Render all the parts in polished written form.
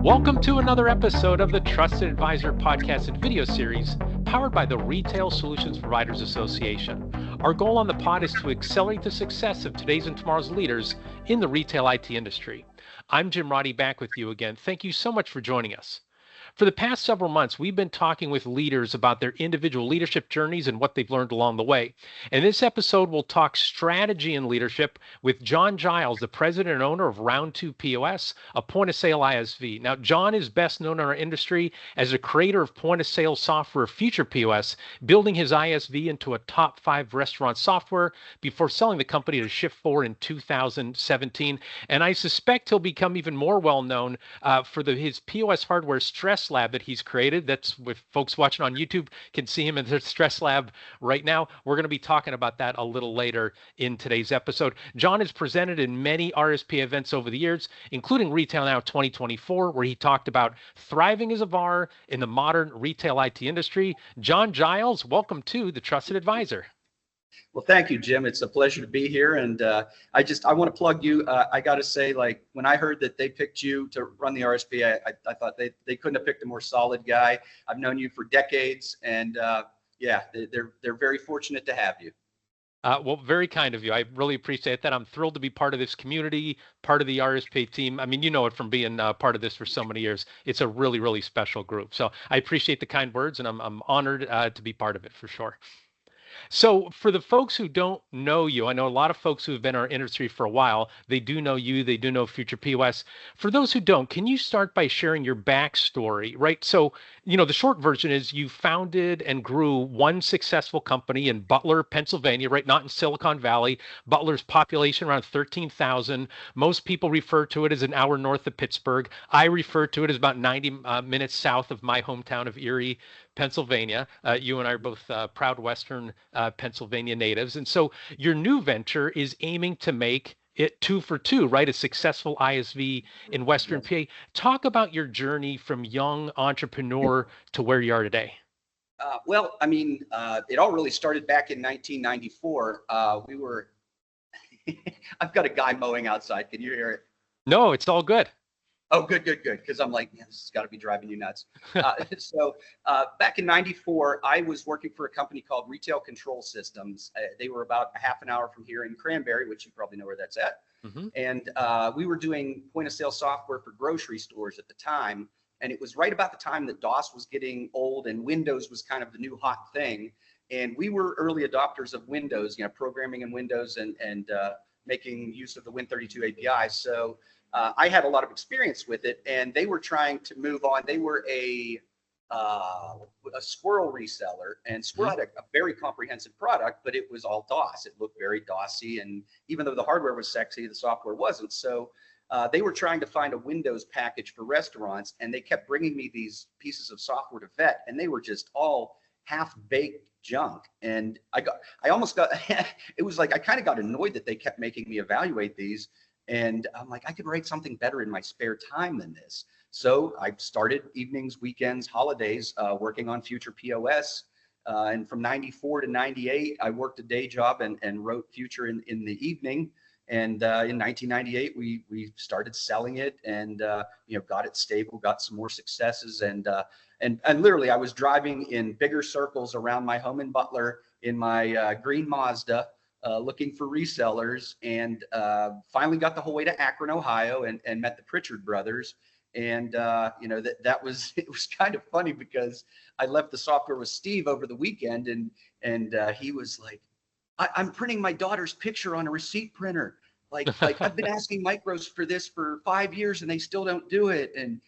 Welcome to another episode of the Trusted Advisor podcast and video series powered by the Retail Solutions Providers Association. Our goal on the pod is to accelerate the success of today's and tomorrow's leaders in the retail IT industry. I'm Jim Roddy, back with you again. Thank you so much for joining us. For the past several months, we've been talking with leaders about their individual leadership journeys and what they've learned along the way. In this episode, we'll talk strategy and leadership with John Giles, the president and owner of Round 2 POS, a point-of-sale ISV. Now, John is best known in our industry as a creator of point-of-sale software Future POS, building his ISV into a top 5 restaurant software before selling the company to Shift4 in 2017. And I suspect he'll become even more well-known for his POS hardware stress lab that he's created. That's, if folks watching on YouTube can see him in the stress lab right now. We're going to be talking about that a little later in today's episode. John has presented in many RSPA events over the years, including Retail Now 2024, where he talked about thriving as a VAR in the modern retail IT industry. John Giles, welcome to the Trusted Advisor. Well, thank you, Jim. It's a pleasure to be here. And I want to plug you. I got to say, like, when I heard that they picked you to run the RSPA, I thought they couldn't have picked a more solid guy. I've known you for decades, and they're very fortunate to have you. Well, very kind of you. I really appreciate that. I'm thrilled to be part of this community, part of the RSPA team. I mean, you know it from being part of this for so many years. It's a really, really special group. So I appreciate the kind words, and I'm honored to be part of it for sure. So for the folks who don't know you, I know a lot of folks who have been in our industry for a while. They do know you. They do know Future POS. For those who don't, can you start by sharing your backstory, right? So, the short version is you founded and grew one successful company in Butler, Pennsylvania, right? Not in Silicon Valley. Butler's population around 13,000. Most people refer to it as an hour north of Pittsburgh. I refer to it as about 90 minutes south of my hometown of Erie, Pennsylvania. You and I are both proud Western Pennsylvania natives. And so your new venture is aiming to make it 2 for 2, right? A successful ISV in Western PA. Talk about your journey from young entrepreneur to where you are today. It all really started back in 1994. I've got a guy mowing outside. Can you hear it? No, it's all good. Oh, good. Because I'm like, this has got to be driving you nuts. So back in 94, I was working for a company called Retail Control Systems. They were about a half an hour from here in Cranberry, which you probably know where that's at. Mm-hmm. And we were doing point of sale software for grocery stores at the time. And it was right about the time that DOS was getting old and Windows was kind of the new hot thing. And we were early adopters of Windows, programming in Windows and making use of the Win32 APIs. So I had a lot of experience with it, and they were trying to move on. They were a Squirrel reseller, and Squirrel had a very comprehensive product, but it was all DOS. It looked very DOSy, and even though the hardware was sexy, the software wasn't. So they were trying to find a Windows package for restaurants, and they kept bringing me these pieces of software to vet, and they were just all half-baked junk. And I almost got, it was like I kind of got annoyed that they kept making me evaluate these. And I'm like, I could write something better in my spare time than this. So I started evenings, weekends, holidays, working on Future POS. And from 94 to 98, I worked a day job and wrote Future in the evening. And in 1998, we started selling it and got it stable, got some more successes. And literally, I was driving in bigger circles around my home in Butler in my green Mazda, looking for resellers, and finally got the whole way to Akron, Ohio, and met the Pritchard brothers. And it was kind of funny because I left the software with Steve over the weekend, and he was like, I'm printing my daughter's picture on a receipt printer. Like I've been asking Micros for this for 5 years and they still don't do it. And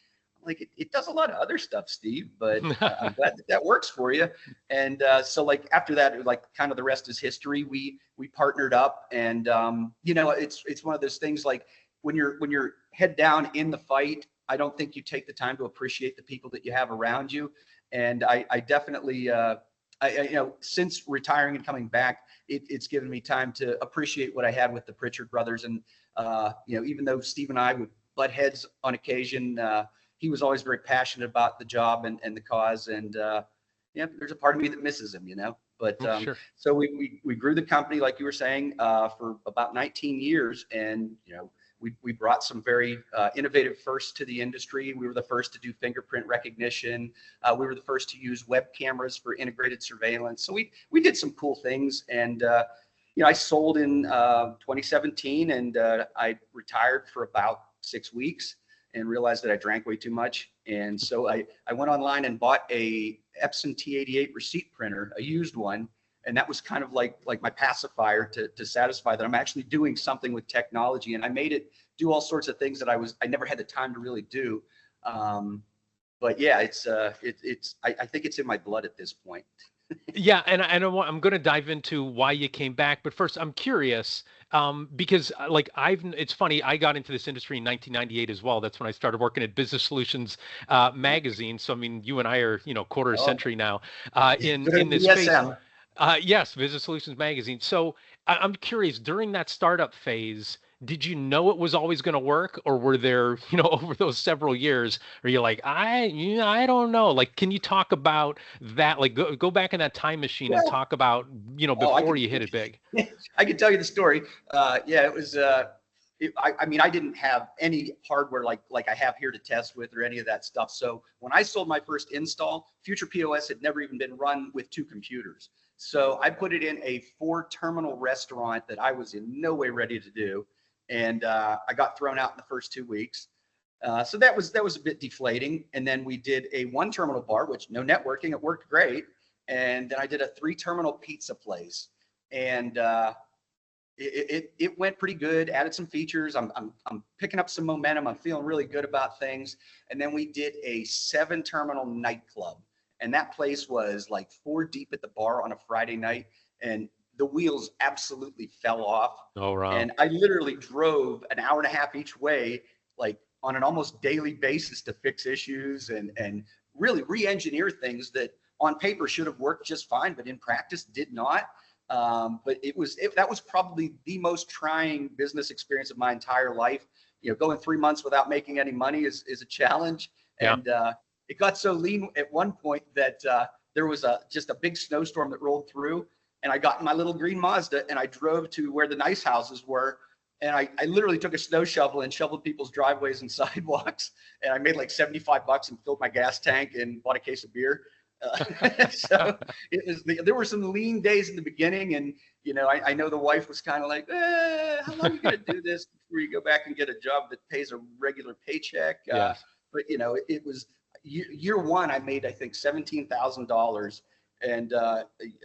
like, it does a lot of other stuff, Steve, but I'm glad that works for you. And so like after that, it was like kind of the rest is history. We partnered up, and it's one of those things, like when you're head down in the fight, I don't think you take the time to appreciate the people that you have around you. And I definitely since retiring and coming back, it's given me time to appreciate what I had with the Pritchard brothers. And even though Steve and I would butt heads on occasion, he was always very passionate about the job and the cause. And there's a part of me that misses him, But Sure. So we grew the company, like you were saying, for about 19 years, and we brought some very innovative firsts to the industry. We were the first to do fingerprint recognition. We were the first to use web cameras for integrated surveillance. So we did some cool things. And I sold in 2017, and I retired for about 6 weeks and realized that I drank way too much. And so I went online and bought a Epson T88 receipt printer, a used one. And that was kind of like my pacifier to satisfy that I'm actually doing something with technology. And I made it do all sorts of things that I never had the time to really do. But yeah, I think it's in my blood at this point. Yeah, and I'm going to dive into why you came back, but first I'm curious because it's funny, I got into this industry in 1998 as well. That's when I started working at Business Solutions magazine. So I mean, you and I are quarter century now in this space. Yes, Business Solutions magazine. So I'm curious, during that startup phase, did you know it was always going to work, or were there, over those several years, are you like, I don't know. Like, can you talk about that? Like, go back in that time machine and talk about, before you hit it big. I can tell you the story. Yeah, it was. I mean, I didn't have any hardware like I have here to test with or any of that stuff. So when I sold my first install, Future POS had never even been run with 2 computers. So I put it in a 4-terminal restaurant that I was in no way ready to do. And I got thrown out in the first 2 weeks. So that was a bit deflating. And then we did a 1-terminal bar, which no networking, it worked great. And then I did a 3-terminal pizza place. And it went pretty good, added some features. I'm picking up some momentum. I'm feeling really good about things. And then we did a 7-terminal nightclub. And that place was like 4 deep at the bar on a Friday night. And the wheels absolutely fell off. Oh, wow. And I literally drove an hour and a half each way, like on an almost daily basis, to fix issues and really re-engineer things that on paper should have worked just fine, but in practice did not. But that was probably the most trying business experience of my entire life. Going 3 months without making any money is a challenge. Yeah. And it got so lean at one point that there was just a big snowstorm that rolled through. And I got in my little green Mazda and I drove to where the nice houses were. And I literally took a snow shovel and shoveled people's driveways and sidewalks. And I made like $75 and filled my gas tank and bought a case of beer. So there were some lean days in the beginning. And, I know the wife was kind of like, how long are you going to do this before you go back and get a job that pays a regular paycheck? Yes. But, it was year one, I made, I think, $17,000. And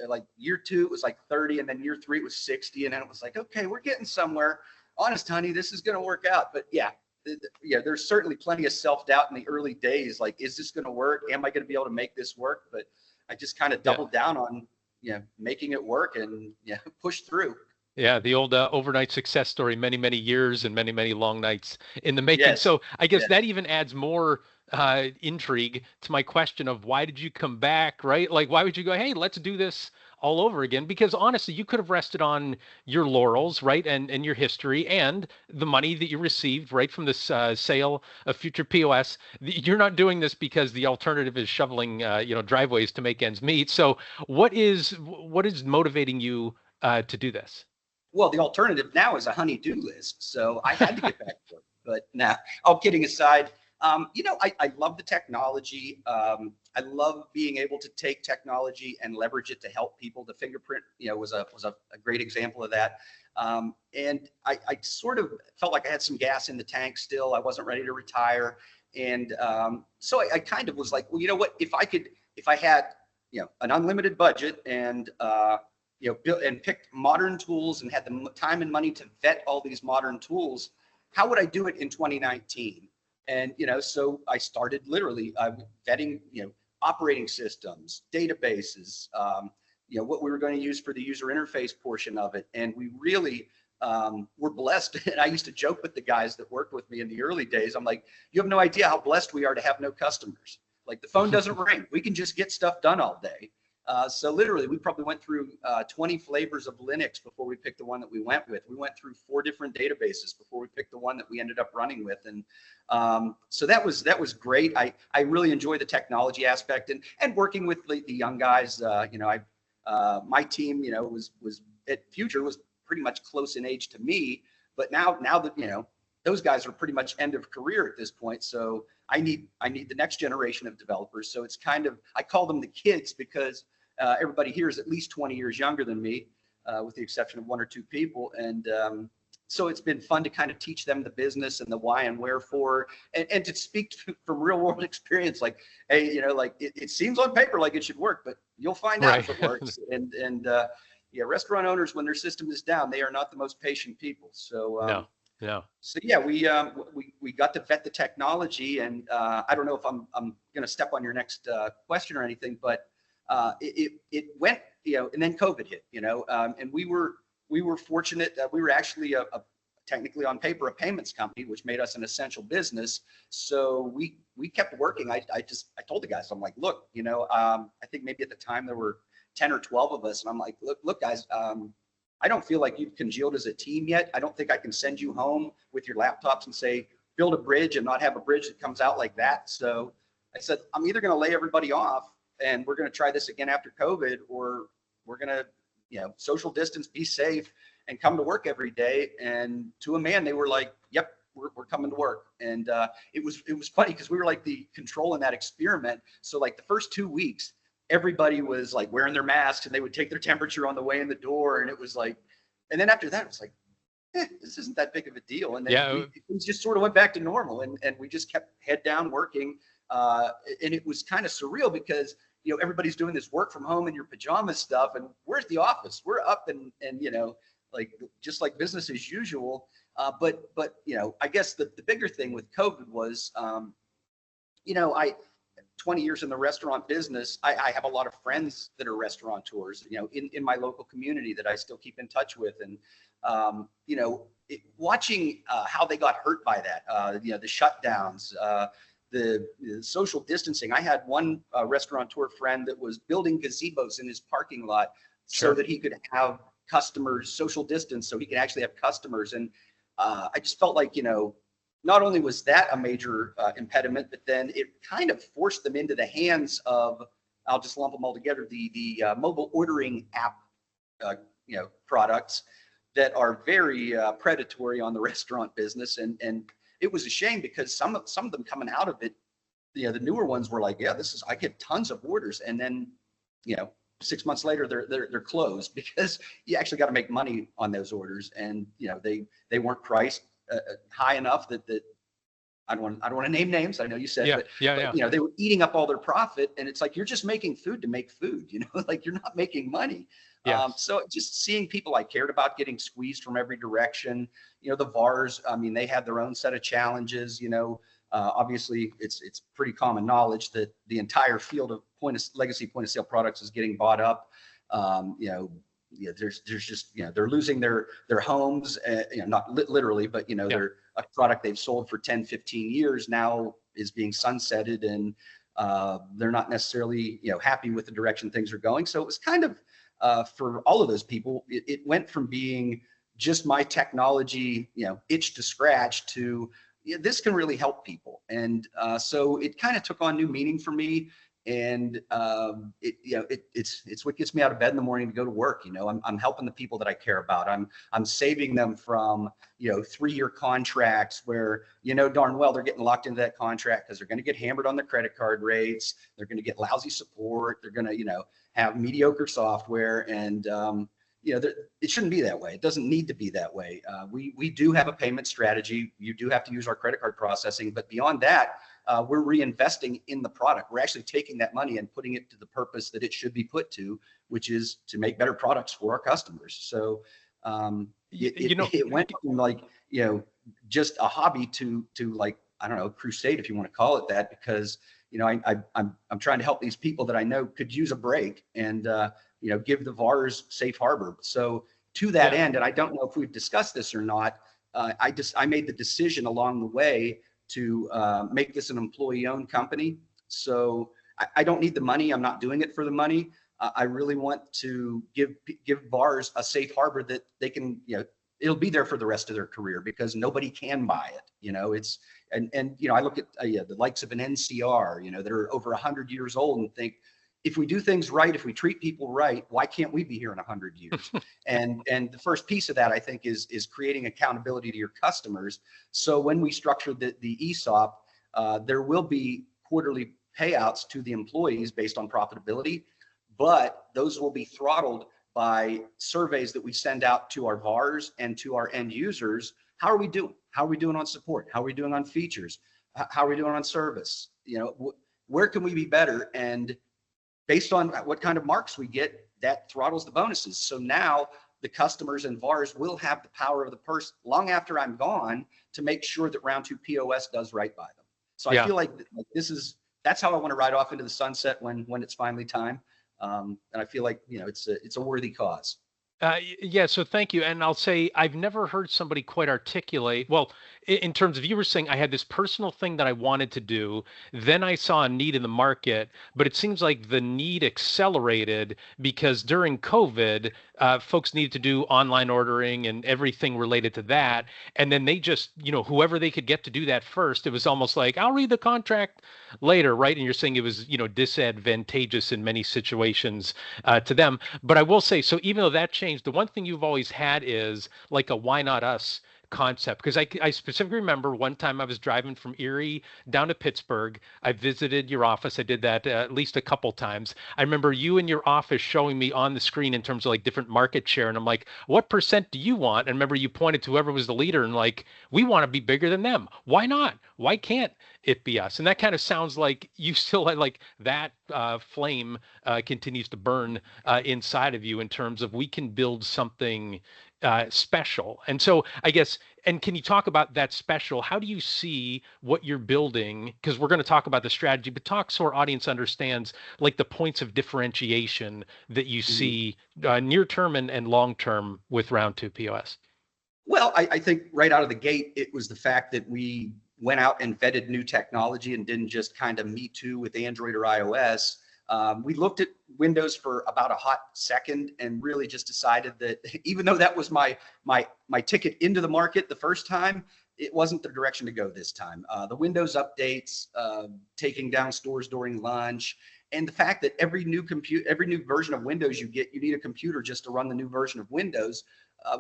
like year 2, it was like 30, and then year 3, it was 60. And then it was like, okay, we're getting somewhere. Honest, honey, this is going to work out. But yeah, there's certainly plenty of self-doubt in the early days. Like, is this going to work? Am I going to be able to make this work? But I just kind of doubled down on, making it work and push through. Yeah, the old overnight success story, many, many years and many, many long nights in the making. Yes. So I guess that even adds more intrigue to my question of why did you come back, right? Like, why would you go, hey, let's do this all over again? Because honestly, you could have rested on your laurels, right? And your history and the money that you received, right, from this sale of Future POS. You're not doing this because the alternative is shoveling, driveways to make ends meet. So what is motivating you to do this? Well, the alternative now is a honey-do list. So I had to get back to it. But now, all kidding aside, I love the technology. I love being able to take technology and leverage it to help people. The fingerprint, was a great example of that. And I sort of felt like I had some gas in the tank still. I wasn't ready to retire. And so I kind of was like, well, you know what, if I had, an unlimited budget and, built and picked modern tools and had the time and money to vet all these modern tools, how would I do it in 2019? And, so I started literally vetting, operating systems, databases, what we were going to use for the user interface portion of it. And we really were blessed. And I used to joke with the guys that worked with me in the early days. I'm like, you have no idea how blessed we are to have no customers. Like, the phone doesn't ring. We can just get stuff done all day. So literally, we probably went through 20 flavors of Linux before we picked the one that we went with. We went through 4 different databases before we picked the one that we ended up running with. And so that was great. I really enjoy the technology aspect and working with the young guys. My team, was at Future was pretty much close in age to me. But now that those guys are pretty much end of career at this point. So I need the next generation of developers. So it's kind of, I call them the kids because everybody here is at least 20 years younger than me, with the exception of one or two people. And so it's been fun to kind of teach them the business and the why and wherefore, and to speak from real world experience. Like, hey, you know, like it seems on paper like it should work, but you'll find out if it works. And yeah, restaurant owners, when their system is down, they are not the most patient people. So no. So yeah, we got to vet the technology, and I don't know if I'm going to step on your next question or anything, but it went, you know, and then COVID hit, you know, and we were fortunate that we were actually a technically on paper a payments company, which made us an essential business. So we kept working. I told the guys, I'm like, look, you know, I think maybe at the time there were 10 or 12 of us, and I'm like, look guys, I don't feel like you've congealed as a team yet. I don't think I can send you home with your laptops and say, build a bridge and not have a bridge that comes out like that. So I said, I'm either going to lay everybody off and we're going to try this again after COVID, or we're going to, you know, social distance, be safe, and come to work every day. And to a man, they were like, yep, we're coming to work. And it was funny because we were like the control in that experiment. So like the first 2 weeks, everybody was like wearing their masks, and they would take their temperature on the way in the door. And it was like, and then after that, it was like, this isn't that big of a deal. And then it just sort of went back to normal, and we just kept head down working. And it was kind of surreal because, you know, everybody's doing this work from home in your pajamas stuff, and where's the office? We're up and you know, like just like business as usual. But you know, I guess the bigger thing with COVID was, you know, 20 years in the restaurant business, I have a lot of friends that are restaurateurs, you know, in my local community that I still keep in touch with. And, you know, watching how they got hurt by that, you know, the shutdowns, the social distancing. I had one restaurateur friend that was building gazebos in his parking lot so that he could have customers, social distance, so he could actually have customers. And I just felt like, you know, not only was that a major impediment, but then it kind of forced them into the hands of, I'll just lump them all together, the mobile ordering app, you know, products that are very predatory on the restaurant business. And it was a shame because some of them coming out of it, you know, the newer ones were like, yeah, I get tons of orders. And then, you know, 6 months later, they're closed because you actually got to make money on those orders. And, you know, they weren't priced high enough that I don't want to name names. I know you said, but you know, they were eating up all their profit, and it's like, you're just making food to make food, you know, like you're not making money. So just seeing people I cared about getting squeezed from every direction, you know, the VARs, I mean, they had their own set of challenges, you know, obviously it's pretty common knowledge that the entire field of legacy point of sale products is getting bought up. You know, yeah, there's just, you know, they're losing their homes, you know, not literally, but, you know, they're a product they've sold for 10, 15 years now is being sunsetted, and they're not necessarily, you know, happy with the direction things are going. So it was kind of, for all of those people, it went from being just my technology, you know, itch to scratch to, yeah, this can really help people. And so it kind of took on new meaning for me. And you know, it's what gets me out of bed in the morning to go to work. You know, I'm helping the people that I care about. I'm saving them from, you know, 3-year contracts where, you know, darn well they're getting locked into that contract because they're going to get hammered on their credit card rates. They're going to get lousy support. They're going to, you know, have mediocre software. And you know, it shouldn't be that way. It doesn't need to be that way. We do have a payment strategy. You do have to use our credit card processing, but beyond that, we're reinvesting in the product. We're actually taking that money and putting it to the purpose that it should be put to, which is to make better products for our customers. So it went from like, you know, just a hobby to like, I don't know, crusade, if you want to call it that, because, you know, I'm trying to help these people that I know could use a break, and you know, give the VARs safe harbor. So to that end, and I don't know if we've discussed this or not, I made the decision along the way to make this an employee-owned company. So I don't need the money. I'm not doing it for the money. I really want to give VARs a safe harbor that they can, you know, it'll be there for the rest of their career because nobody can buy it. You know, it's, and you know, I look at the likes of an NCR, you know, that are over 100 years old and think, if we do things right, if we treat people right, why can't we be here in 100 years? And the first piece of that, I think, is creating accountability to your customers. So when we structure the ESOP, there will be quarterly payouts to the employees based on profitability, but those will be throttled by surveys that we send out to our VARs and to our end users. How are we doing? How are we doing on support? How are we doing on features? How are we doing on service? You know, where can we be better? And based on what kind of marks we get, that throttles the bonuses. So now the customers and VARs will have the power of the purse long after I'm gone to make sure that round 2 POS does right by them. So I feel like that's how I want to ride off into the sunset when it's finally time. And I feel like, you know, it's a worthy cause. Yeah, so thank you. And I'll say I've never heard somebody quite articulate, well, in terms of you were saying I had this personal thing that I wanted to do, then I saw a need in the market, but it seems like the need accelerated because during COVID, folks needed to do online ordering and everything related to that. And then they just, you know, whoever they could get to do that first, it was almost like, I'll read the contract later, right? And you're saying it was, you know, disadvantageous in many situations to them. But I will say, so even though that changed, the one thing you've always had is like a why not us concept. Because I specifically remember one time I was driving from Erie down to Pittsburgh. I visited your office. I did that at least a couple times. I remember you in your office showing me on the screen in terms of like different market share. And I'm like, what percent do you want? And remember you pointed to whoever was the leader and like, we want to be bigger than them. Why not? Why can't it be us? And that kind of sounds like you still had like that flame continues to burn inside of you in terms of we can build something special. And so I guess, and can you talk about that special? How do you see what you're building? Because we're going to talk about the strategy, but talk so our audience understands like the points of differentiation that you see near term and long term with round 2 POS. Well, I think right out of the gate, it was the fact that we went out and vetted new technology and didn't just kind of me too with Android or iOS. We looked at Windows for about a hot second and really just decided that even though that was my ticket into the market the first time, it wasn't the direction to go this time. The Windows updates, taking down stores during lunch, and the fact that every new version of Windows you get, you need a computer just to run the new version of Windows.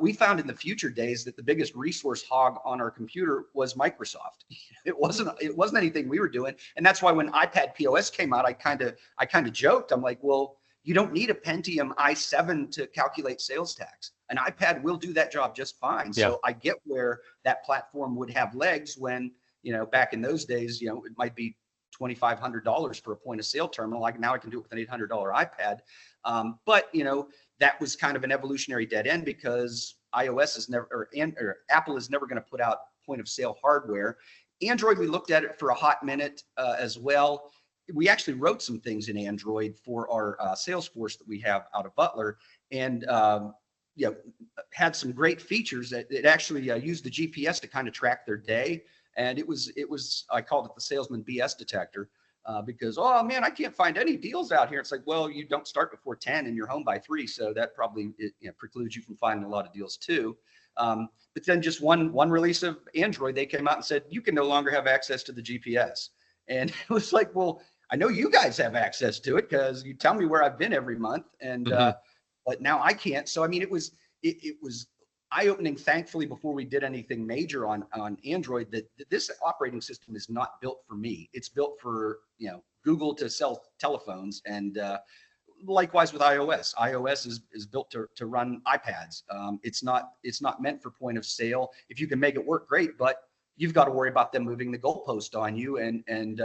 We found in the future days that the biggest resource hog on our computer was Microsoft. It wasn't anything we were doing, and that's why when iPad POS came out, I kind of joked. I'm like, well, you don't need a Pentium i7 to calculate sales tax. An iPad will do that job just fine. Yeah. So I get where that platform would have legs when, you know, back in those days, you know, it might be $2,500 for a point of sale terminal. Like now I can do it with an $800 iPad. But, you know, that was kind of an evolutionary dead end because iOS is never, or Apple is never going to put out point of sale hardware. Android, we looked at it for a hot minute as well. We actually wrote some things in Android for our sales force that we have out of Butler, and you know, had some great features that it actually used the GPS to kind of track their day. And it was I called it the salesman BS detector. Because, oh man, I can't find any deals out here. It's like, well, you don't start before 10 and you're home by 3. So that probably precludes you from finding a lot of deals too. But then just one release of Android, they came out and said, you can no longer have access to the GPS. And it was like, well, I know you guys have access to it because you tell me where I've been every month. And, but now I can't. So, I mean, it was eye-opening, thankfully, before we did anything major on Android, that this operating system is not built for me. It's built for, you know, Google to sell telephones, and likewise with iOS. iOS is built to run iPads. It's not meant for point of sale. If you can make it work, great, but you've got to worry about them moving the goalpost on you and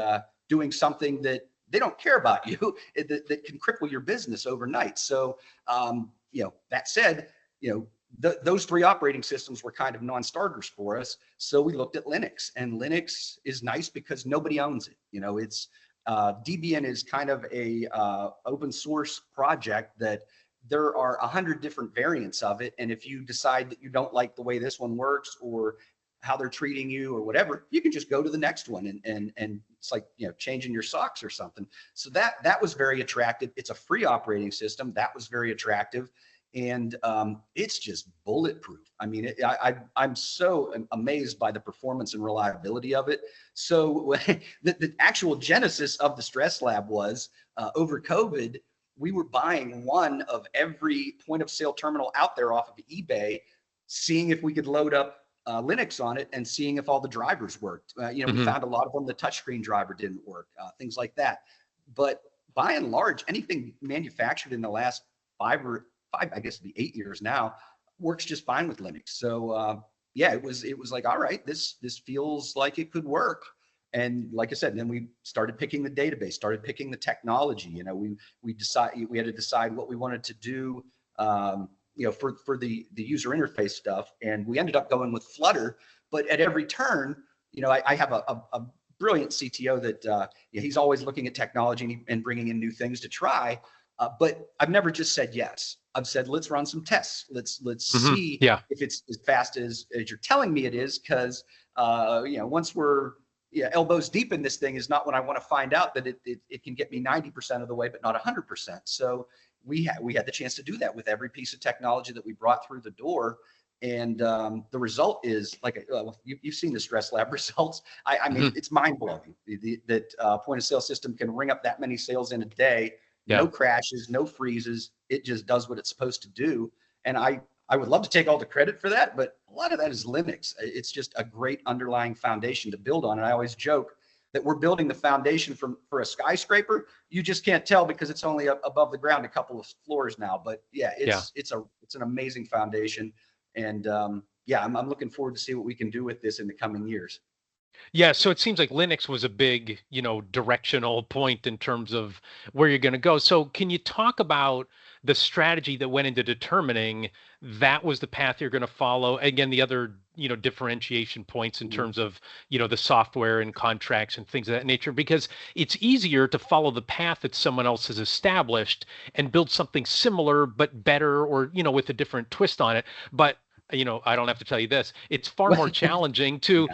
doing something that they don't care about you that can cripple your business overnight. So, you know, that said, you know, those 3 operating systems were kind of non-starters for us. So we looked at Linux, and Linux is nice because nobody owns it. You know, it's Debian is kind of a open source project that there are 100 different variants of it. And if you decide that you don't like the way this one works or how they're treating you or whatever, you can just go to the next one and it's like, you know, changing your socks or something. So that was very attractive. It's a free operating system. That was very attractive. and it's just bulletproof. I mean, I'm so amazed by the performance and reliability of it. So the actual genesis of the Stress Lab was over COVID, we were buying one of every point of sale terminal out there off of eBay, seeing if we could load up Linux on it and seeing if all the drivers worked. We found a lot of them, the touchscreen driver didn't work, things like that. But by and large, anything manufactured in the last five, I guess it'd be 8 years now, works just fine with Linux. So yeah, it was like, all right, this feels like it could work. And like I said, then we started picking the database, started picking the technology. We had to decide what we wanted to do, for the user interface stuff. And we ended up going with Flutter. But at every turn, I have a brilliant CTO that he's always looking at technology and bringing in new things to try. But I've never just said yes. I've said, let's run some tests. Let's see if it's as fast as you're telling me it is. Because once we're elbows deep in this thing is not when I want to find out that it can get me 90% of the way, but not 100%. So we had the chance to do that with every piece of technology that we brought through the door. And the result is like, you've seen the Stress Lab results. I mean, it's mind blowing that point of sale system can ring up that many sales in a day. No crashes, no freezes. It just does what it's supposed to do. And I would love to take all the credit for that, but a lot of that is Linux. It's just a great underlying foundation to build on. And I always joke that we're building the foundation for a skyscraper. You just can't tell because it's only above the ground a couple of floors now. But yeah, it's an amazing foundation. And I'm looking forward to see what we can do with this in the coming years. Yeah, so it seems like Linux was a big, directional point in terms of where you're going to go. So can you talk about the strategy that went into determining that was the path you're going to follow? Again, the other, differentiation points in terms of, the software and contracts and things of that nature, because it's easier to follow the path that someone else has established and build something similar but better, or, with a different twist on it. But I don't have to tell you this, it's far more challenging to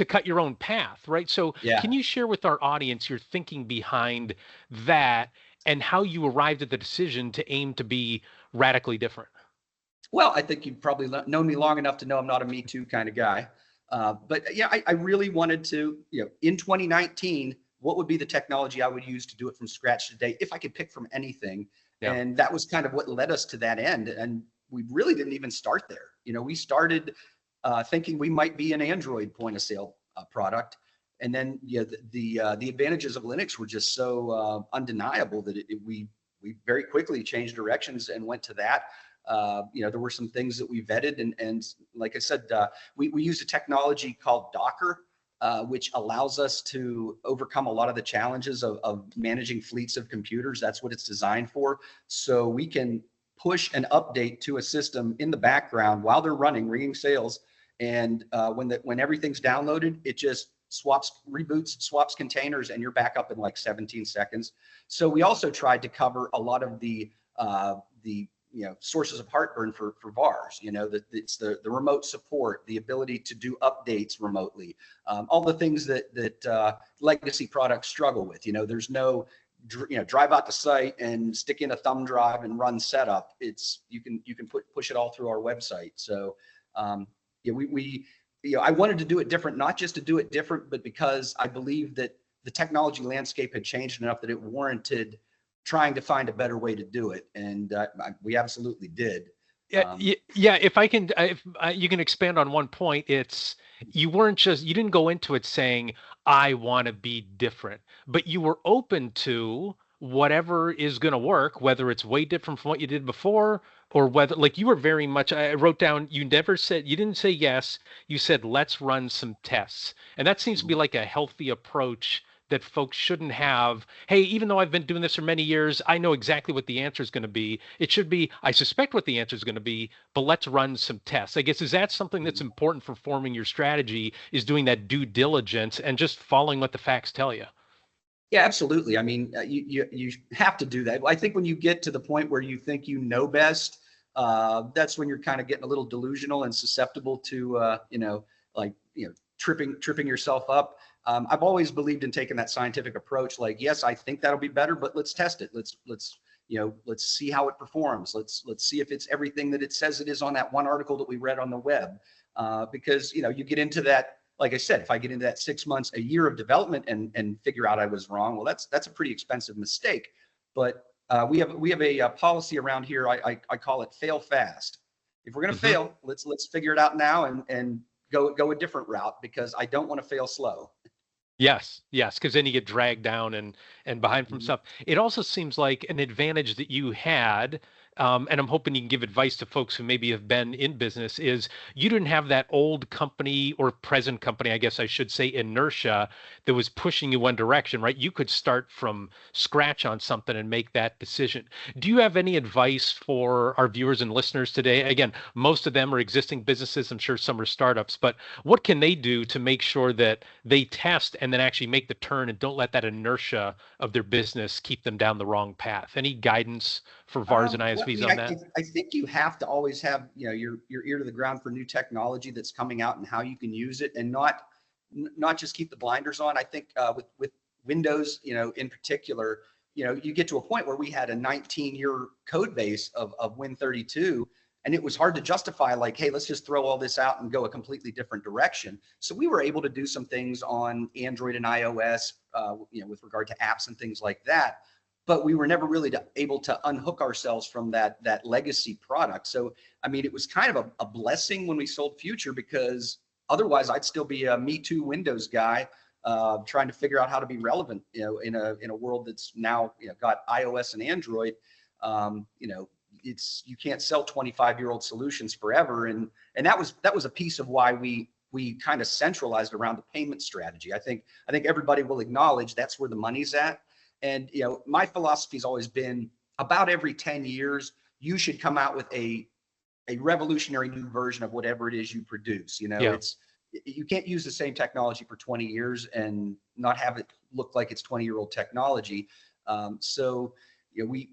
cut your own path, right? So can you share with our audience your thinking behind that and how you arrived at the decision to aim to be radically different? Well, I think you've probably known me long enough to know I'm not a Me Too kind of guy. But yeah, I really wanted to, in 2019, what would be the technology I would use to do it from scratch today if I could pick from anything? Yeah. And that was kind of what led us to that end. And we really didn't even start there. We started thinking we might be an Android point of sale product. And then the advantages of Linux were just so undeniable that we very quickly changed directions and went to that. There were some things that we vetted, and like I said, we used a technology called Docker, which allows us to overcome a lot of the challenges of managing fleets of computers. That's what it's designed for. So we can push an update to a system in the background while they're running, ringing sales. And when everything's downloaded, it just reboots, swaps containers, and you're back up in like 17 seconds. So we also tried to cover a lot of the sources of heartburn for VARs. It's the remote support, the ability to do updates remotely, all the things that legacy products struggle with. There's no drive out to site and stick in a thumb drive and run setup. You can push it all through our website. So I wanted to do it different, not just to do it different, but because I believe that the technology landscape had changed enough that it warranted trying to find a better way to do it. And we absolutely did. If you can expand on one point, you didn't go into it saying, I want to be different, but you were open to whatever is going to work, whether it's way different from what you did before, or whether, like, you were very much, I wrote down, you didn't say yes, you said, let's run some tests. And that seems to be like a healthy approach that folks shouldn't have. Hey, even though I've been doing this for many years, I know exactly what the answer is going to be. It should be, I suspect what the answer is going to be, but let's run some tests. I guess, is that something that's important for forming your strategy, is doing that due diligence and just following what the facts tell you? Yeah, absolutely. I mean, you have to do that. I think when you get to the point where you think you know best, that's when you're kind of getting a little delusional and susceptible to, tripping yourself up. I've always believed in taking that scientific approach. Like, yes, I think that'll be better, but let's test it. Let's let's see how it performs. Let's see if it's everything that it says it is on that one article that we read on the web. Because, you get into that, like I said, if I get into that 6 months, a year of development and figure out I was wrong, well, that's a pretty expensive mistake. But we have a policy around here. I call it fail fast. If we're going to fail, let's figure it out now and go a different route, because I don't want to fail slow. Yes, because then you get dragged down and behind from stuff. It also seems like an advantage that you had, and I'm hoping you can give advice to folks who maybe have been in business, is you didn't have that old company or present company, I guess I should say, inertia that was pushing you one direction, right? You could start from scratch on something and make that decision. Do you have any advice for our viewers and listeners today? Again, most of them are existing businesses. I'm sure some are startups, but what can they do to make sure that they test and then actually make the turn and don't let that inertia of their business keep them down the wrong path? Any guidance for VARs and ISVs on that? I think you have to always have, your ear to the ground for new technology that's coming out and how you can use it, and not just keep the blinders on. I think with Windows, in particular, you get to a point where we had a 19-year code base of Win32, and it was hard to justify, like, hey, let's just throw all this out and go a completely different direction. So we were able to do some things on Android and iOS, with regard to apps and things like that. But we were never really able to unhook ourselves from that legacy product. So, I mean, it was kind of a blessing when we sold Future, because otherwise I'd still be a Me Too Windows guy, trying to figure out how to be relevant, in a world that's now, got iOS and Android. You can't sell 25-year-old solutions forever. And that was a piece of why we kind of centralized around the payment strategy. I think everybody will acknowledge that's where the money's at. And, my philosophy has always been, about every 10 years, you should come out with a revolutionary new version of whatever it is you produce. You can't use the same technology for 20 years and not have it look like it's 20-year-old technology. We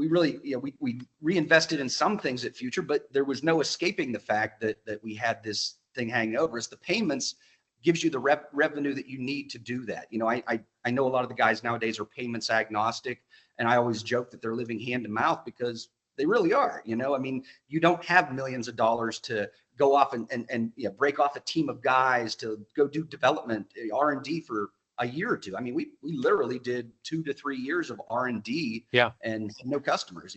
really, we reinvested in some things at Future, but there was no escaping the fact that we had this thing hanging over us. The payments gives you the revenue that you need to do that. I know a lot of the guys nowadays are payments agnostic, and I always joke that they're living hand to mouth, because they really are. I mean, you don't have millions of dollars to go off and break off a team of guys to go do development, R&D for a year or two. I mean, we literally did 2 to 3 years of R&D, and no customers,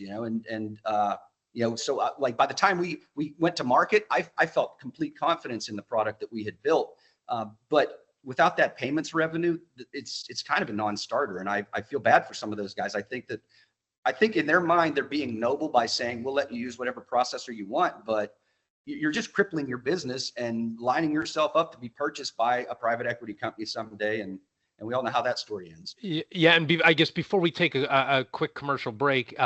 so like by the time we went to market, I felt complete confidence in the product that we had built. But without that payments revenue, it's kind of a non-starter. And I feel bad for some of those guys. I think in their mind, they're being noble by saying, we'll let you use whatever processor you want, but you're just crippling your business and lining yourself up to be purchased by a private equity company someday. And we all know how that story ends. Yeah. And I guess before we take a quick commercial break,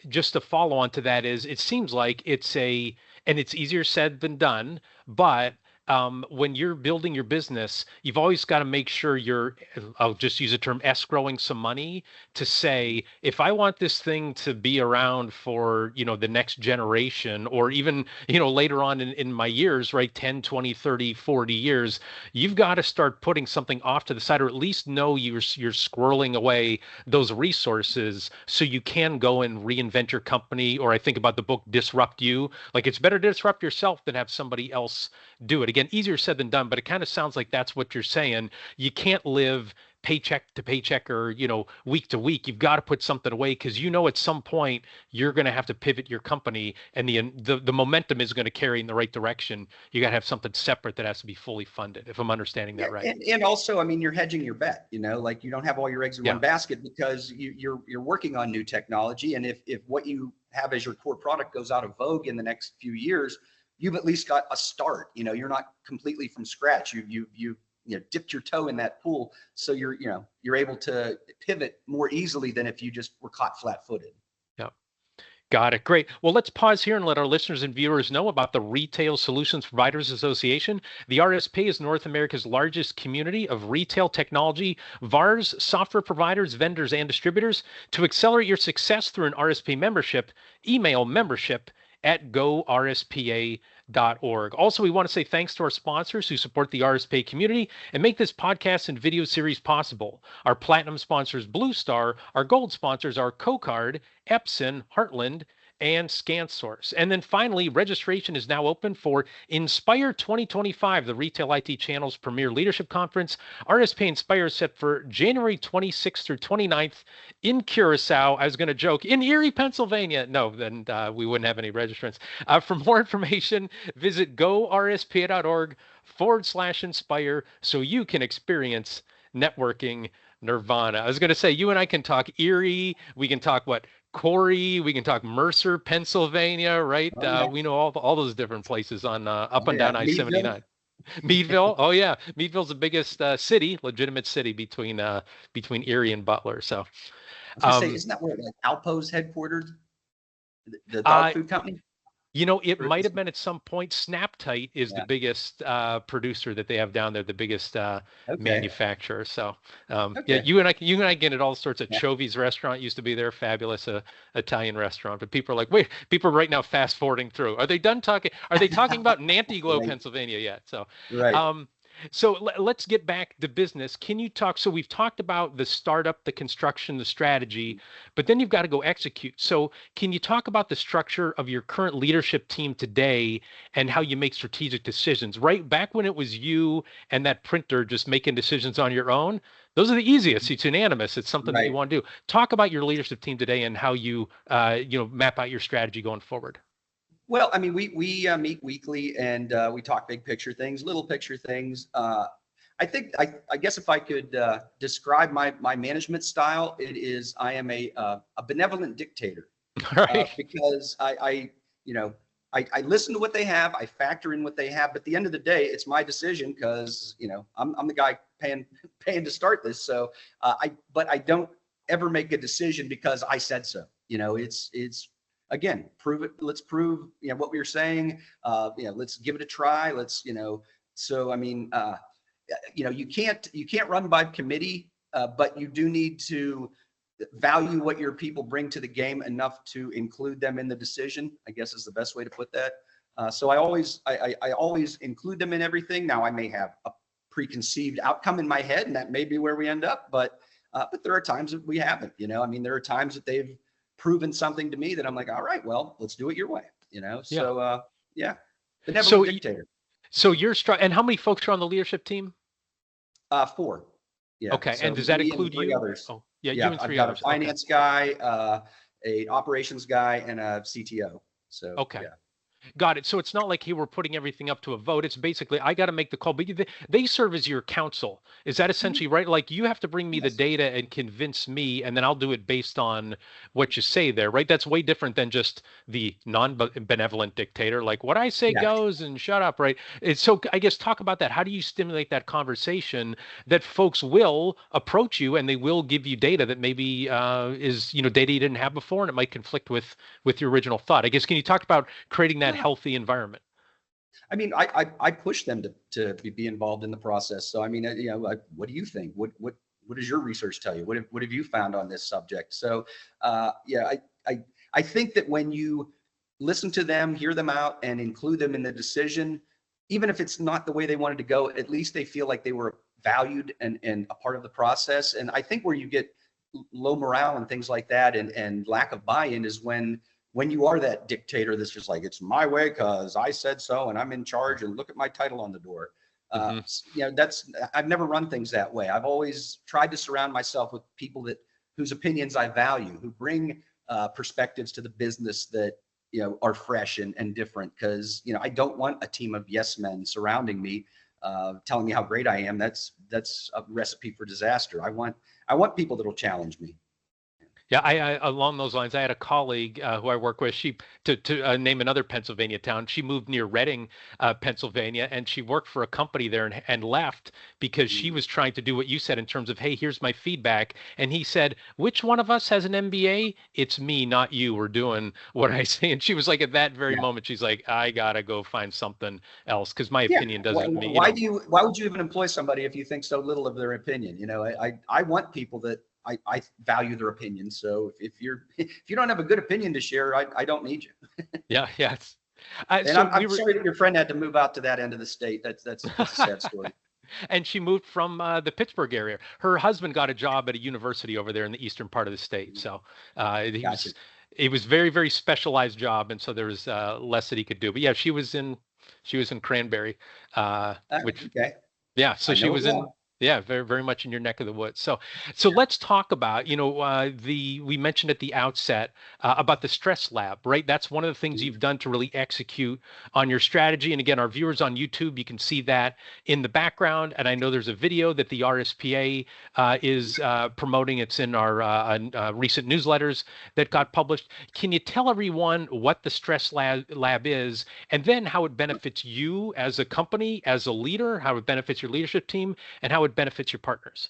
just to follow on to that is, it seems like it's easier said than done, but when you're building your business, you've always got to make sure I'll just use the term, escrowing some money to say, if I want this thing to be around for, the next generation, or even, later on in my years, right, 10, 20, 30, 40 years, you've got to start putting something off to the side, or at least know you're squirreling away those resources so you can go and reinvent your company. Or I think about the book Disrupt You. Like, it's better to disrupt yourself than have somebody else do it. Again, easier said than done, but it kind of sounds like that's what you're saying. You can't live paycheck to paycheck or, week to week. You've got to put something away, because at some point you're going to have to pivot your company, and the momentum is going to carry in the right direction. You got to have something separate that has to be fully funded, if I'm understanding that right. And also, I mean, you're hedging your bet, like you don't have all your eggs in one basket, because you're working on new technology. And if what you have as your core product goes out of vogue in the next few years, you've at least got a start. You're not completely from scratch. You dipped your toe in that pool, so you're able to pivot more easily than if you just were caught flat-footed. Yeah, got it. Great. Well, let's pause here and let our listeners and viewers know about the Retail Solutions Providers Association. The RSPA is North America's largest community of retail technology, VARs, software providers, vendors, and distributors. To accelerate your success through an RSPA membership, email membership at gorspa.org. Also, we want to say thanks to our sponsors who support the RSPA community and make this podcast and video series possible. Our platinum sponsors, Blue Star. Our gold sponsors are CoCard, Epson, Heartland, and ScanSource. And then finally, registration is now open for Inspire 2025, the Retail IT Channel's premier leadership conference. RSPA Inspire is set for January 26th through 29th in Curacao. I was going to joke, in Erie, Pennsylvania. No, then we wouldn't have any registrants. For more information, visit gorspa.org/inspire so you can experience networking nirvana. I was going to say, you and I can talk Erie. We can talk Corey, we can talk Mercer, Pennsylvania, right? Oh, yeah. We know all those different places on up and down I-79. Meadville. Meadville, oh yeah, Meadville's the biggest legitimate city between Erie and Butler. So, I was gonna say, isn't that where like Alpo's headquartered? The dog food company? It might have been at some point. Snaptite is the biggest producer that they have down there, the biggest manufacturer. So, yeah, you and I get at all sorts of Chovi's restaurant used to be there, fabulous Italian restaurant. But people are like, wait, people are right now fast forwarding through. Are they done talking? Are they talking about Nantiglow, Pennsylvania yet? So, right. So let's get back to business. Can you talk? So we've talked about the startup, the construction, the strategy, but then you've got to go execute. So can you talk about the structure of your current leadership team today and how you make strategic decisions? Right back when it was you and that printer just making decisions on your own, those are the easiest. It's unanimous. It's something that you want to do. Talk about your leadership team today and how you map out your strategy going forward. Well, I mean, we meet weekly and we talk big picture things, little picture things. I guess if I could describe my management style, it is I am a benevolent dictator. Right. Because I listen to what they have, I factor in what they have, but at the end of the day, it's my decision because I'm the guy paying to start this. So but I don't ever make a decision because I said so. It's again, prove it. Let's prove, what we were saying. Let's give it a try. So I mean, you can't run by committee, but you do need to value what your people bring to the game enough to include them in the decision, I guess is the best way to put that. So I always include them in everything. Now I may have a preconceived outcome in my head, and that may be where we end up. But there are times that we haven't. I mean, there are times that they've proven something to me that I'm like, all right, well, let's do it your way, So, the benevolent dictator. So you're and how many folks are on the leadership team? 4. Yeah. Okay. So and does that include you? Others. Oh, yeah. You and 3 others. I've got a finance guy, a operations guy, and a CTO. So, okay. Yeah. Got it. So it's not like we're putting everything up to a vote. It's basically, I got to make the call, but they serve as your counsel. Is that essentially right? Like you have to bring me the data and convince me, and then I'll do it based on what you say there, right? That's way different than just the non-benevolent dictator. Like what I say goes and shut up, right? So I guess talk about that. How do you stimulate that conversation that folks will approach you and they will give you data that maybe is, data you didn't have before and it might conflict with your original thought? I guess, can you talk about creating that healthy environment? I mean, I push them to be involved in the process. So, I mean, what do you think? What does your research tell you? What have you found on this subject? So, I think that when you listen to them, hear them out, and include them in the decision, even if it's not the way they wanted to go, at least they feel like they were valued and a part of the process. And I think where you get low morale and things like that and lack of buy-in is when you are that dictator that's just like, it's my way because I said so and I'm in charge and look at my title on the door. I've never run things that way. I've always tried to surround myself with people whose opinions I value, who bring perspectives to the business that are fresh and different. Because I don't want a team of yes men surrounding me, telling me how great I am. That's a recipe for disaster. I want people that'll challenge me. Yeah, I along those lines, I had a colleague who I work with. She to name another Pennsylvania town. She moved near Reading, Pennsylvania, and she worked for a company there and left because she was trying to do what you said in terms of, hey, here's my feedback. And he said, which one of us has an MBA? It's me, not you. We're doing what I say. And she was like, at that very moment, she's like, I gotta go find something else because my opinion doesn't mean. Why would you even employ somebody if you think so little of their opinion? I want people that I value their opinion. So if you don't have a good opinion to share, I don't need you. Yeah, yeah. And So we I'm were, sorry that your friend had to move out to that end of the state. That's a sad story. and she moved from the Pittsburgh area. Her husband got a job at a university over there in the eastern part of the state. So he Gotcha. was, it was very, very specialized job, and so there was less that he could do. But yeah, she was in Cranberry, which Okay. yeah, so I she know it was in, well. yeah, very, very much in your neck of the woods. So let's talk about, we mentioned at the outset about the stress lab, right? That's one of the things you've done to really execute on your strategy. And again, our viewers on YouTube, you can see that in the background. And I know there's a video that the RSPA is promoting. It's in our recent newsletters that got published. Can you tell everyone what the stress lab is, and then how it benefits you as a company, as a leader, how it benefits your leadership team, and how it benefits your partners?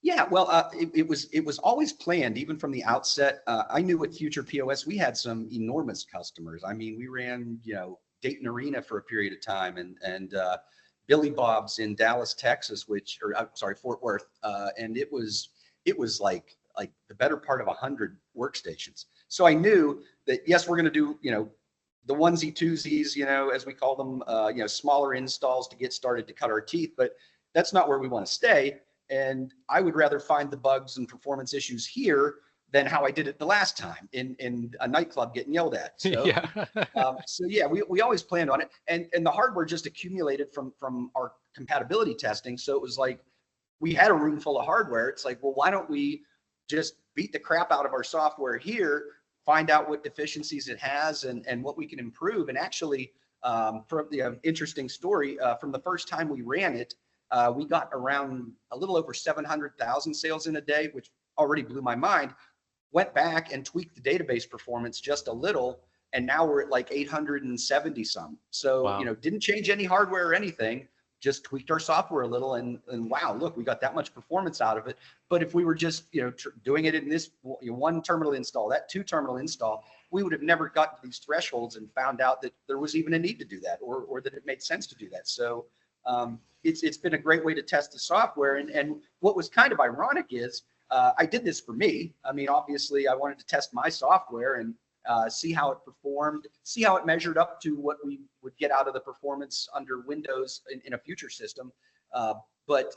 Yeah, well, it was always planned, even from the outset. I knew at Future POS we had some enormous customers. I mean, we ran, Dayton Arena for a period of time, and Billy Bob's in Dallas, Texas, I'm sorry, Fort Worth, and it was like the better part of 100 workstations. So I knew that yes, we're going to do the onesie twosies, as we call them, smaller installs to get started to cut our teeth, but that's not where we want to stay. And I would rather find the bugs and performance issues here than how I did it the last time in a nightclub getting yelled at. So, Yeah. so yeah, we always planned on it, and the hardware just accumulated from our compatibility testing. So it was like we had a room full of hardware. It's like, well, why don't we just beat the crap out of our software here, find out what deficiencies it has and what we can improve. And actually, from the interesting story, from the first time we ran it, we got around a little over 700,000 sales in a day, which already blew my mind. Went back and tweaked the database performance just a little, and now we're at like 870 some. So, Wow. Didn't change any hardware or anything, just tweaked our software a little, and wow, look, we got that much performance out of it. But if we were just, doing it in this one terminal install, that 2 terminal install, we would have never gotten to these thresholds and found out that there was even a need to do that, or that it made sense to do that. So, it's been a great way to test the software. And what was kind of ironic is I did this for me. I mean, obviously, I wanted to test my software and see how it performed, see how it measured up to what we would get out of the performance under Windows in a future system. But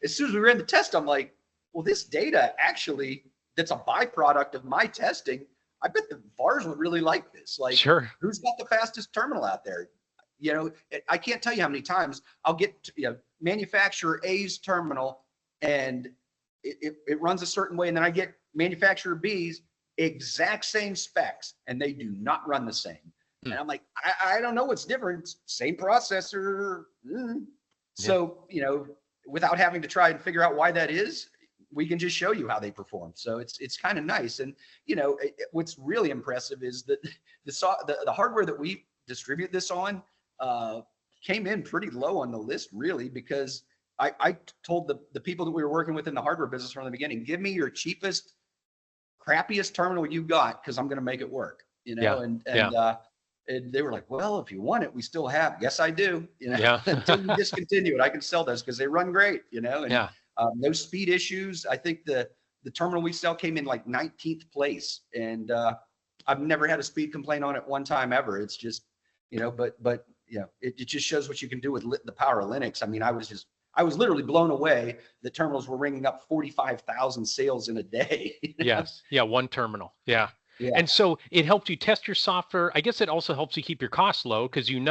as soon as we ran the test, I'm like, well, this data actually, that's a byproduct of my testing. I bet the VARs would really like this. Like, Sure. who's got the fastest terminal out there? I can't tell you how many times I'll get manufacturer A's terminal and it runs a certain way, and then I get manufacturer B's exact same specs, and they do not run the same. And I'm like, I don't know what's different. Same processor. So, without having to try and figure out why that is, we can just show you how they perform. So it's kind of nice. And, what's really impressive is that the hardware that we distribute this on came in pretty low on the list, really, because I told the people that we were working with in the hardware business from the beginning, give me your cheapest, crappiest terminal you got, because I'm going to make it work, and they were like, well, if you want it, we still have. Yes, I do. Until you discontinue it, I can sell those because they run great, and no speed issues. I think the terminal we sell came in like 19th place, and I've never had a speed complaint on it one time ever. It's just, but it just shows what you can do with the power of Linux. I mean, I was literally blown away that terminals were ringing up 45,000 sales in a day. Yes. Yeah. One terminal. Yeah. Yeah. And so it helps you test your software. I guess it also helps you keep your costs low because you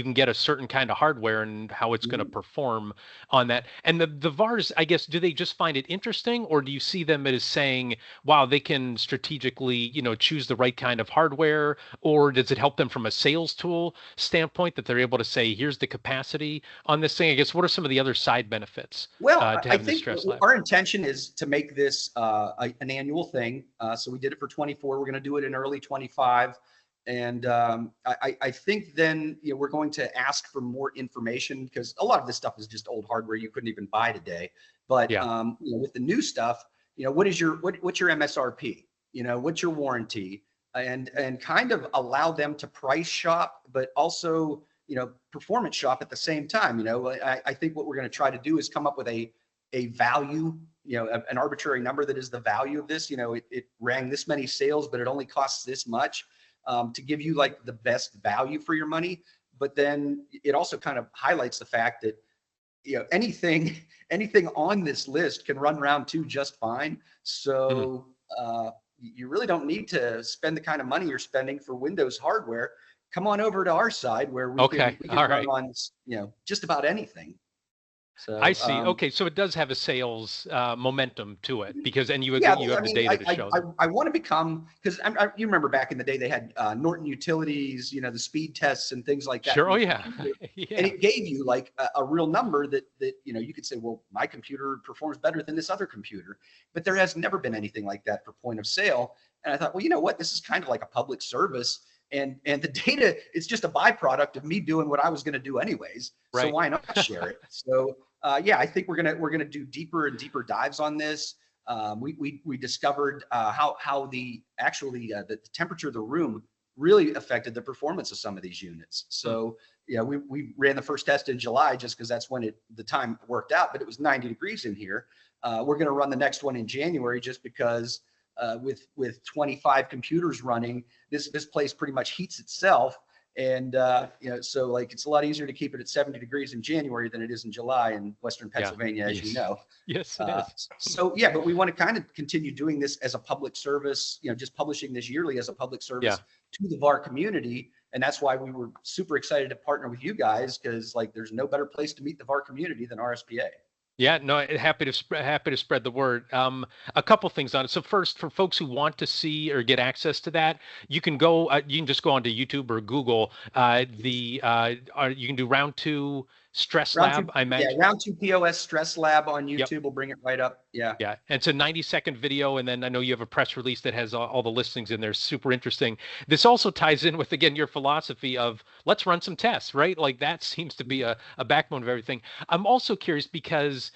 can get a certain kind of hardware and how it's going to perform on that. And the VARs, I guess, do they just find it interesting, or do you see them as saying, wow, they can strategically, choose the right kind of hardware, or does it help them from a sales tool standpoint that they're able to say, here's the capacity on this thing? I guess, what are some of the other side benefits Well, to I having the think stress lab? our intention is to make this an annual thing. So we did it for 24. We're going to do it in early 25. And I think then we're going to ask for more information, because a lot of this stuff is just old hardware you couldn't even buy today. But with the new stuff, what's your MSRP? What's your warranty? And kind of allow them to price shop, but also performance shop at the same time. I think what we're going to try to do is come up with a value an arbitrary number that is the value of this. It rang this many sales, but it only costs this much, to give you like the best value for your money. But then it also kind of highlights the fact that, anything on this list can run round 2 just fine. So you really don't need to spend the kind of money you're spending for Windows hardware. Come on over to our side where we can run on, just about anything. So I see. Okay, so it does have a sales momentum to it, because you have the data to show. I want to become, because you remember back in the day they had Norton Utilities, the speed tests and things like that. Sure. Oh yeah. And it gave you like a real number that you could say, well, my computer performs better than this other computer. But there has never been anything like that for point of sale. And I thought, well, you know what? This is kind of like a public service. And the data is just a byproduct of me doing what I was going to do anyways. Right. So why not share it? So I think we're gonna do deeper and deeper dives on this. We discovered how the temperature of the room really affected the performance of some of these units. So we ran the first test in July just because that's when the time worked out. But it was 90 degrees in here. We're going to run the next one in January just because with 25 computers running, this place pretty much heats itself. And, so like, it's a lot easier to keep it at 70 degrees in January than it is in July in Western Pennsylvania, as you know. Yes, it is. So, but we want to kind of continue doing this as a public service, just publishing this yearly as a public service to the VAR community. And that's why we were super excited to partner with you guys, because like, there's no better place to meet the VAR community than RSPA. Yeah, no, happy to spread the word. A couple things on it. So first, for folks who want to see or get access to that, you can go. You can just go onto YouTube or Google. You can do round 2 stress lab. I imagine. Yeah, round 2 POS stress lab on YouTube. We'll bring it right up. Yeah. Yeah, and it's a 90-second video, and then I know you have a press release that has all the listings in there. Super interesting. This also ties in with, again, your philosophy of let's run some tests, right? Like that seems to be a backbone of everything. I'm also curious because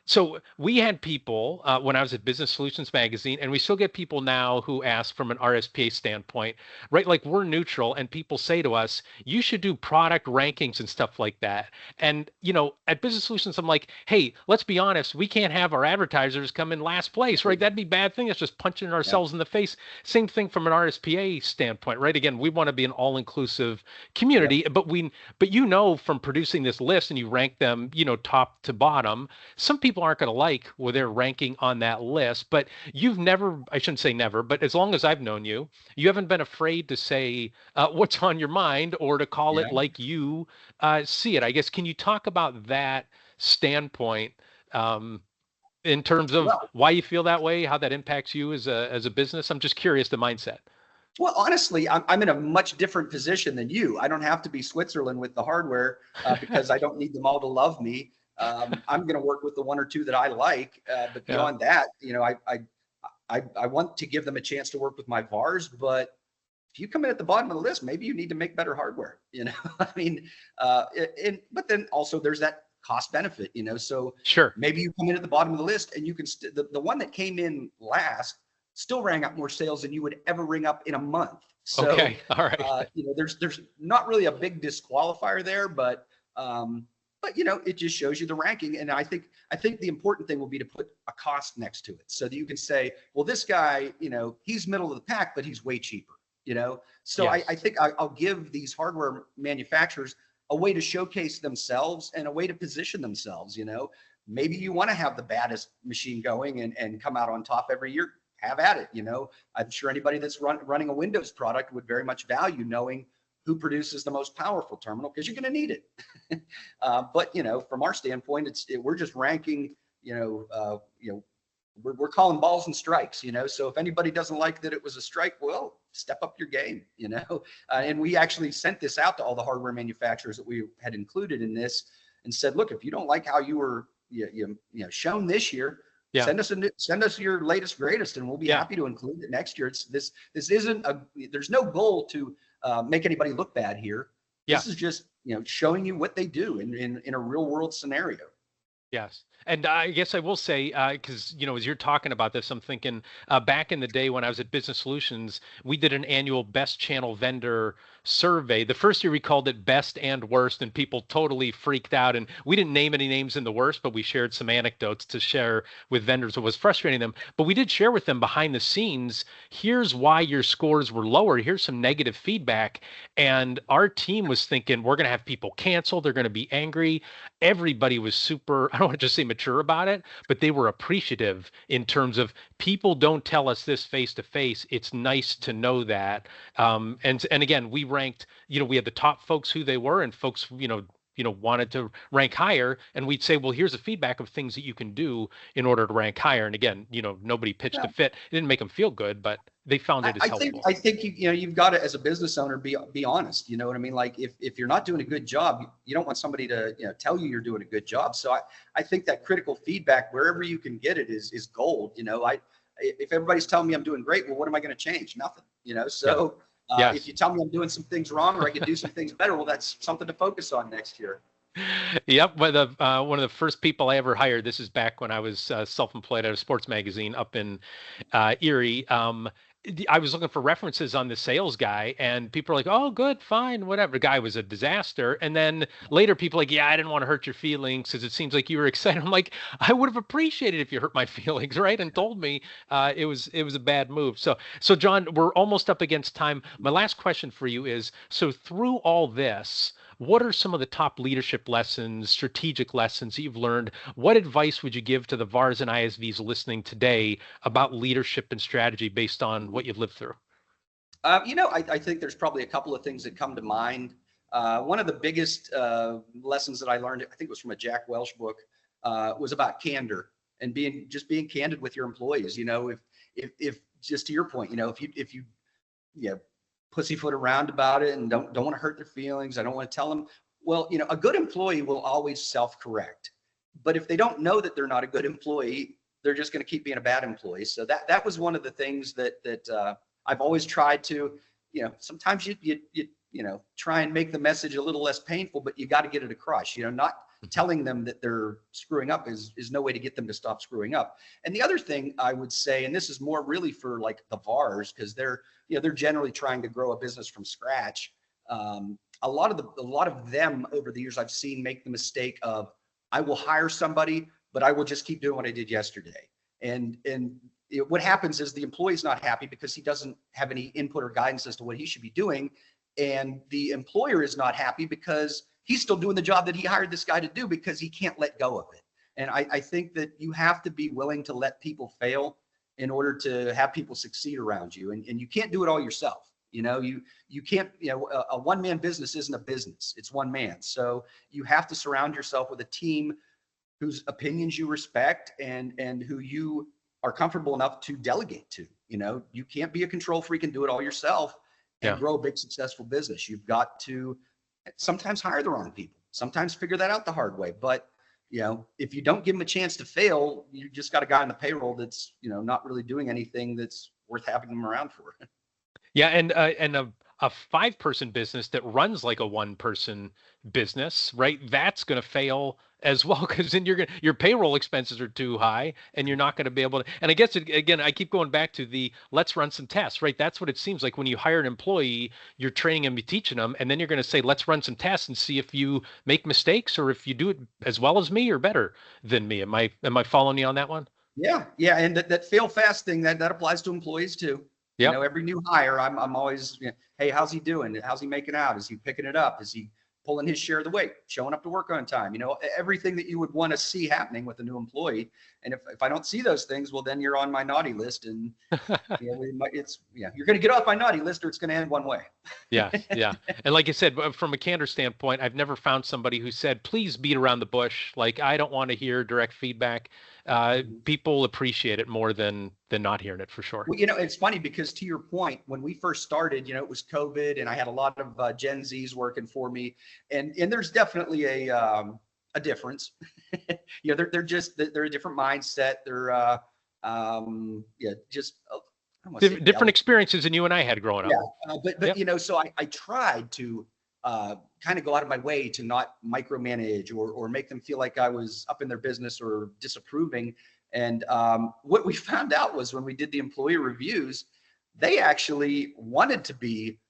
so we had people when I was at Business Solutions Magazine, and we still get people now who ask from an RSPA standpoint, right? Like we're neutral, and people say to us, you should do product rankings and stuff like that. And, at Business Solutions, I'm like, hey, let's be honest, we can't have our advertisers come in last place, right? That'd be a bad thing. It's just punching ourselves in the face. Same thing from an RSPA standpoint, right? Again, we want to be an all-inclusive community, but from producing this list and you rank them, top to bottom, some people aren't going to like where they're ranking on that list. But you've never, I shouldn't say never, but as long as I've known you, you haven't been afraid to say what's on your mind or to call it like you see it. I guess, can you talk about that standpoint in terms of why you feel that way, how that impacts you as a business? I'm just curious, the mindset. Well, honestly, I'm in a much different position than you. I don't have to be Switzerland with the hardware because I don't need them all to love me. I'm going to work with the 1 or 2 that I like, but beyond that, I want to give them a chance to work with my VARs. But if you come in at the bottom of the list, maybe you need to make better hardware. I mean, but then also there's that cost benefit. So sure, maybe you come in at the bottom of the list and you can the one that came in last still rang up more sales than you would ever ring up in a month. So, okay, all right. There's not really a big disqualifier there, but it just shows you the ranking. And I think the important thing will be to put a cost next to it so that you can say, well, this guy, he's middle of the pack, but he's way cheaper, So yes. I think I'll give these hardware manufacturers a way to showcase themselves and a way to position themselves. Maybe you want to have the baddest machine going and come out on top every year. Have at it. I'm sure anybody that's running a Windows product would very much value knowing who produces the most powerful terminal, because you're going to need it. But from our standpoint, we're just ranking. We're calling balls and strikes. So if anybody doesn't like that it was a strike, well, step up your game. And we actually sent this out to all the hardware manufacturers that we had included in this, and said, look, if you don't like how you were shown this year, send us your latest greatest, and we'll be happy to include it next year. This isn't there's no goal to make anybody look bad here. This is just showing you what they do in a real world scenario. Yes. And I guess I will say, because, as you're talking about this, I'm thinking back in the day when I was at Business Solutions, we did an annual best channel vendor survey. The first year we called it best and worst, and people totally freaked out. And we didn't name any names in the worst, but we shared some anecdotes to share with vendors what was frustrating them. But we did share with them behind the scenes, here's why your scores were lower. Here's some negative feedback. And our team was thinking, we're going to have people cancel. They're going to be angry. Everybody was super, I don't want to just say mature about it, but they were appreciative in terms of people don't tell us this face to face. It's nice to know that. And again, we ranked, we had the top folks who they were, and folks, wanted to rank higher, and we'd say, well, here's the feedback of things that you can do in order to rank higher. And again, nobody pitched a fit. It didn't make them feel good, but they found it as helpful. I think you've got to, as a business owner, be honest. You know what I mean? Like if you're not doing a good job, you don't want somebody to tell you you're doing a good job. So I think that critical feedback, wherever you can get it, is gold. If everybody's telling me I'm doing great, well, what am I going to change? Nothing. So. Yes. If you tell me I'm doing some things wrong or I could do some things better, well, that's something to focus on next year. Yep. But one of the first people I ever hired, this is back when I was self-employed at a sports magazine up in Erie. I was looking for references on the sales guy, and people are like, oh, good, fine, whatever. The guy was a disaster. And then later people are like, yeah, I didn't want to hurt your feelings because it seems like you were excited. I'm like, I would have appreciated if you hurt my feelings, right? And told me it was a bad move. So John, we're almost up against time. My last question for you is, so through all this, what are some of the top leadership lessons, strategic lessons that you've learned? What advice would you give to the VARs and ISVs listening today about leadership and strategy based on what you've lived through? I think there's probably a couple of things that come to mind. One of the biggest lessons that I learned, I think it was from a Jack Welch book, was about candor and being candid with your employees. If just to your point, if you pussyfoot around about it and don't want to hurt their feelings, I don't want to tell them. Well, a good employee will always self-correct, but if they don't know that they're not a good employee, they're just going to keep being a bad employee. So that was one of the things that I've always tried to, sometimes you try and make the message a little less painful, but you got to get it across. Not telling them that they're screwing up is no way to get them to stop screwing up. And the other thing I would say, and this is more really for like the VARs, because they're generally trying to grow a business from scratch. A lot of them over the years I've seen make the mistake of, I will hire somebody, but I will just keep doing what I did yesterday. And what happens is the employee's not happy because he doesn't have any input or guidance as to what he should be doing. And the employer is not happy because he's still doing the job that he hired this guy to do because he can't let go of it. And I think that you have to be willing to let people fail in order to have people succeed around you. And you can't do it all yourself. You can't, a one-man business isn't a business. It's one man. So you have to surround yourself with a team whose opinions you respect and who you are comfortable enough to delegate to. You can't be a control freak and do it all yourself and grow a big successful business. You've got to sometimes hire the wrong people, sometimes figure that out the hard way. But if you don't give them a chance to fail, you just got a guy on the payroll that's not really doing anything that's worth having them around for. Yeah, and a 5-person business that runs like a 1-person business, right? That's going to fail as well, because then your payroll expenses are too high, and you're not going to be able to. And I guess again, I keep going back to the let's run some tests, right? That's what it seems like when you hire an employee, you're training them, you're teaching them, and then you're going to say, let's run some tests and see if you make mistakes or if you do it as well as me or better than me. Am I following you on that one? Yeah, and that fail fast thing that applies to employees too. Yep. Every new hire, I'm always, hey, how's he doing? How's he making out? Is he picking it up? Is he pulling his share of the weight, showing up to work on time? Everything that you would want to see happening with a new employee. And if I don't see those things, well, then you're on my naughty list, and you're going to get off my naughty list, or it's going to end one way. Yeah. And like I said, from a candor standpoint, I've never found somebody who said, please beat around the bush. Like, I don't want to hear direct feedback. People appreciate it more than not hearing it, for sure. Well, it's funny because to your point, when we first started, it was COVID, and I had a lot of Gen Zs working for me, and there's definitely a difference. They're a different mindset. They're just different experiences than you and I had growing up. But so I tried to kind of go out of my way to not micromanage or make them feel like I was up in their business or disapproving. And what we found out was when we did the employee reviews, they actually wanted to be,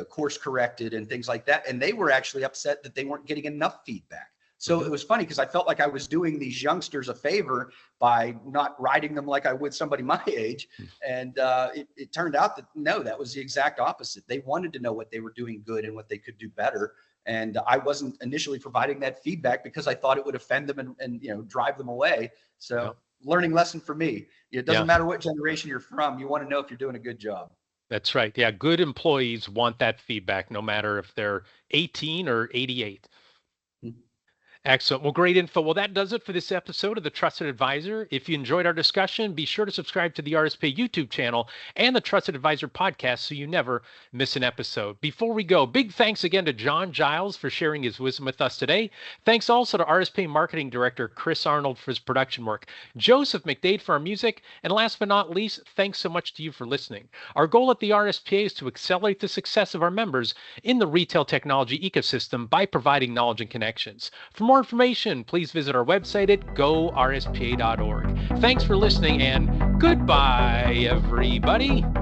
course corrected and things like that. And they were actually upset that they weren't getting enough feedback. So it was funny because I felt like I was doing these youngsters a favor by not riding them like I would somebody my age. And it turned out that no, that was the exact opposite. They wanted to know what they were doing good and what they could do better. And I wasn't initially providing that feedback because I thought it would offend them and drive them away. So learning lesson for me. It doesn't matter what generation you're from. You want to know if you're doing a good job. That's right. Yeah, good employees want that feedback, no matter if they're 18 or 88. Excellent. Well, great info. Well, that does it for this episode of The Trusted Advisor. If you enjoyed our discussion, be sure to subscribe to the RSPA YouTube channel and the Trusted Advisor podcast so you never miss an episode. Before we go, big thanks again to John Giles for sharing his wisdom with us today. Thanks also to RSPA Marketing Director Chris Arnold for his production work, Joseph McDade for our music, and last but not least, thanks so much to you for listening. Our goal at the RSPA is to accelerate the success of our members in the retail technology ecosystem by providing knowledge and connections. For more information, please visit our website at gorspa.org. Thanks for listening and goodbye, everybody.